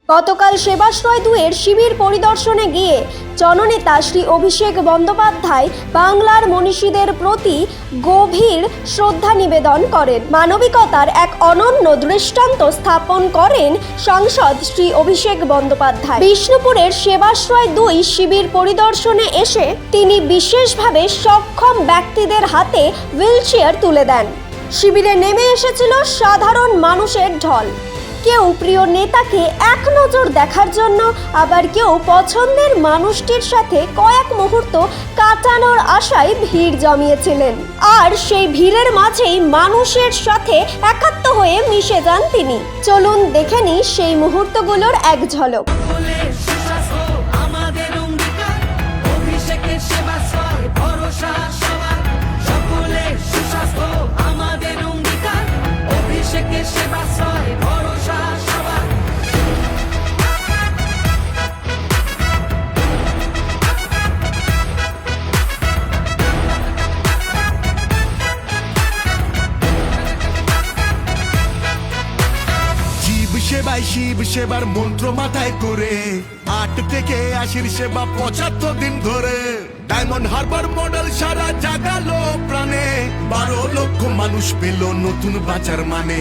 গতকাল সেবাশ্রয় 2-এর শিবির পরিদর্শনে গিয়ে জননেতা শ্রী অভিষেক বন্দ্যোপাধ্যায় বাংলার মনীষীদের প্রতি গভীর শ্রদ্ধা নিবেদন করেন। মানবিকতার এক অনন্য দৃষ্টান্ত স্থাপন করেন সাংসদ শ্রী অভিষেক বন্দ্যোপাধ্যায়। বিষ্ণুপুরের সেবাশ্রয় 2 শিবির পরিদর্শনে এসে তিনি বিশেষভাবে সক্ষম ব্যক্তিদের হাতে হুইলচেয়ার তুলে দেন। শিবিরে নেমে এসেছিল সাধারণ মানুষের ঢল। কেউ প্রিয় নেতাকে এক নজর দেখার জন্য, আবার কেউ পছন্দের মানুষটির সাথে কয়েক মুহূর্ত কাটানোর আশায় ভিড় জমিয়েছিলেন। আর সেই ভিড়ের মাঝেই মানুষের সাথে একাত্ম হয়ে মিশে যান তিনি। চলুন দেখে নিই সেই মুহূর্তগুলোর এক ঝলক। সেবাই শিব সেবার মন্ত্র মাথায় করে 8 থেকে 80 সেবা 75 দিন ধরে ডায়মন্ড হারবার মডেল সারা জাগালো প্রাণে 12 লক্ষ মানুষ পেল নতুন বাঁচার মানে।